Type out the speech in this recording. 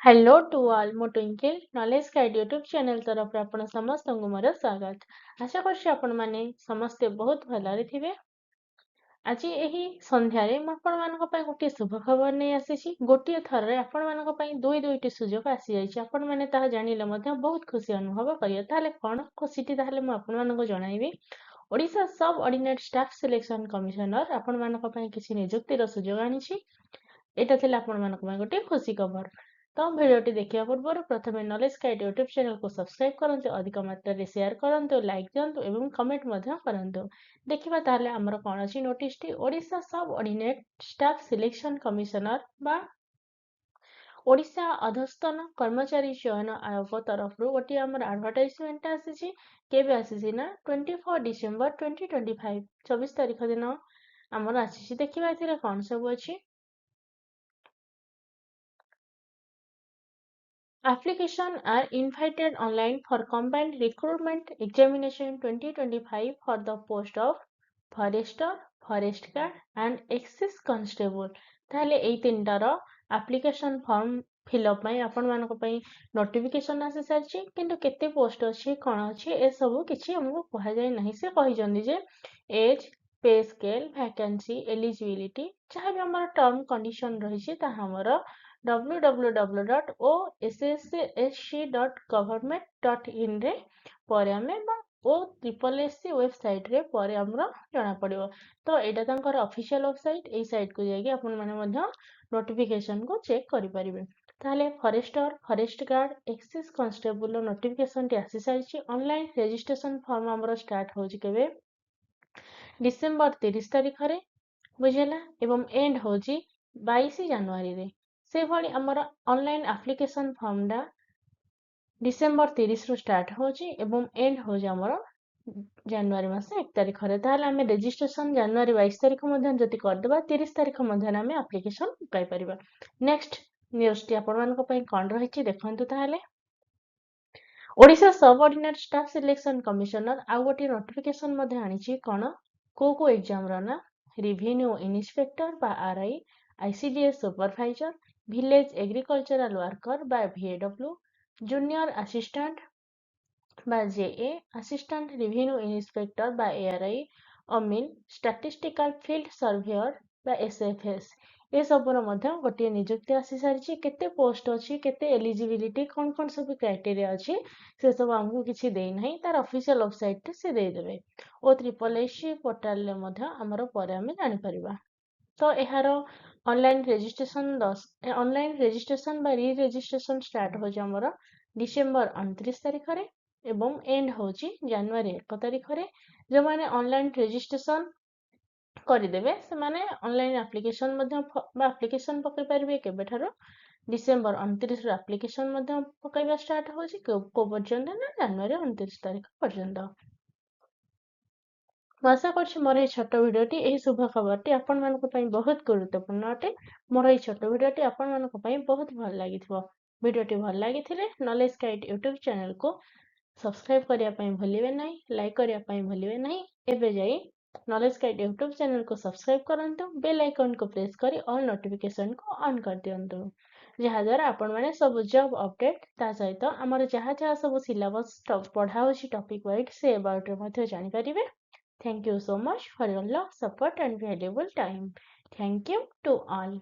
Hello to all मो twinkle knowledge guide YouTube channel तरफ आपण समस्त को मोर स्वागत। आशा करछि आपण माने समस्ते बहुत भलरे थिबे। आज एही संध्यारे म आपण मानक पय गोटे शुभ खबर नै आसीछि। गोटे थररे आपण मानक पय दुईटी सुजोग आसी जाइछि। आपण माने ताहा जानिले मध्ये बहुत खुशी अनुभव करियो। ताले कोन खुशीटी ताले म आपण मानक जणाइबी। ओडिशा सब ऑर्डिनेट स्टाफ सिलेक्शन कमिशनर आपण मानक पय किछि नियुक्तिर सुजोग आनिछि। एटा थिला आपण मानक पय गोटे खुशी खबर। तो भिडियोटी देखिया पूर्व प्रथम नॉलेज गाइड यूट्यूब चैनल को सब्सक्राइब करंतु, अधिक मात्रा शेयर करंतु, लाइक दियंतु एवं कमेंट मध्य करंतु। देखिबा ताले हमर कोन अछि नोटिस टी ओडिशा सब ऑर्डिनेट स्टाफ सिलेक्शन कमिशनर बा ओडिशा अधस्तन कर्मचारी चयन आयोग तरफ गोटे आमर एडवर्टाइजमेंट आसी केबे आसी ना 24 डिसेंबर 2025 24 तारिख दिन आमर आसी। देखिबा एथिरे कोन सब अछि। Applications are invited online for combined recruitment examination 2025 for the post of Forester, Forest Guard and Access Constable। ताहले एई तीनटार application form fill up पई आपण मानक पई notification आसी सारछि, किंतु केते पोस्ट अछि कोन अछि ए सब किछि हमको कहा जाय नहीं। से कहि जंदी जे age, pay scale, vacancy, eligibility जहाँ भी हमर टर्म कंडीशन रही ता हमर www.ossc.government.in रे पर आमे बा OSSC वेबसाइट रे पर हमर जणा पड़िबो। तो एटा तांकर ऑफिशियल वेबसाइट, एई साइट को जाइए आपण माने मध्य नोटिफिकेशन को चेक करि परिबे। ताहले forester, forest guard, excise constable रो नोटिफिकेशन टी आसी साइछि। ऑनलाइन रजिस्ट्रेशन फॉर्म हमर स्टार्ट होछि केबे डिसेंबर 30 तारिख रे बुझेला एवं एंड होछि 22 जनवरी रे। से भली हमर ऑनलाइन एप्लीकेशन फॉर्म डा डिसेंबर 30 रु स्टार्ट होछि एवं एंड होछि हमर जनवरी मास 1 तारिख रे। ताहले हमें रजिस्ट्रेशन जनवरी 22 तारिख मध्ये जति कर देबा 30 तारिख मध्ये हमें एप्लीकेशन पाई परिबा। नेक्स्ट न्यूज टी आपण मानक पई कोन रहिछि देखंतु। ताहले ओडिशा सब ऑर्डिनेट स्टाफ सिलेक्शन कमिशनर आ गोटे नोटिफिकेशन मध्ये आनिछि कोन को एग्जाम रो ना रेवेन्यू इन्स्पेक्टर बा RI, ICDS supervisor, village agricultural worker बा VAW, जूनियर असिस्टेंट बा JA, असिस्टेंट रेवेन्यू इन्स्पेक्टर बा ARI, अमिल स्टैटिस्टिकल फील्ड सर्वेयर बा SFS ए सबरो मध्य गोटे नियुक्ति आसी सारिछि। केते पोस्ट अछि, केते एलिजिबिलिटी कोन कोन सब क्राइटेरिया अछि से सब हमहु किछि देई नाही। तार ऑफिशियल वेबसाइट से देई देबे ओ SSC पोर्टल ले मध्य हमरो परे हमें जानि परिबा। तो एहारो ऑनलाइन रजिस्ट्रेशन बा री रजिस्ट्रेशन स्टार्ट हो हमर डिसेंबर 29 तारिख रे एवं एंड होची जनवरी 1 तारिख रे। जो माने ऑनलाइन रजिस्ट्रेशन करिदेबे से माने ऑनलाइन एप्लीकेशन मध्ये एप्लीकेशन पकई परिबे केबे ठारो डिसेंबर 29 रो एप्लीकेशन मध्ये पकईबा स्टार्ट होची को पर्यंत ना जनवरी 29 तारिख पर्यंत। आशा करछि मोर एई छोट भिडियोटी एही शुभ खबरटी आपण मानक पई बहुत गुरुत्वपूर्ण अटे। मोर एई छोट भिडियोटी आपण मानक पई बहुत भल लागिथिबो। भिडियोटी भल लागिथिले नॉलेज गाइड यूट्यूब चैनल को सब्सक्राइब करिया पई भूलिबे नाही, लाइक करिया पई भूलिबे नाही। एबे जाई नॉलेज गाइड यूट्यूब चैनल को सब्सक्राइब करंतु, बेल आइकन को प्रेस करी ऑल नोटिफिकेशन को ऑन कर दियंतु, जहा द्वारा आपण माने सब जॉब अपडेट ता सहित हमर जहा जहा सब सिलेबस पढ़ा होछि टॉपिक वाइज से अबाउट रे मध्ये जानि परिबे। Thank you so much for your love, support and valuable time. Thank you to all.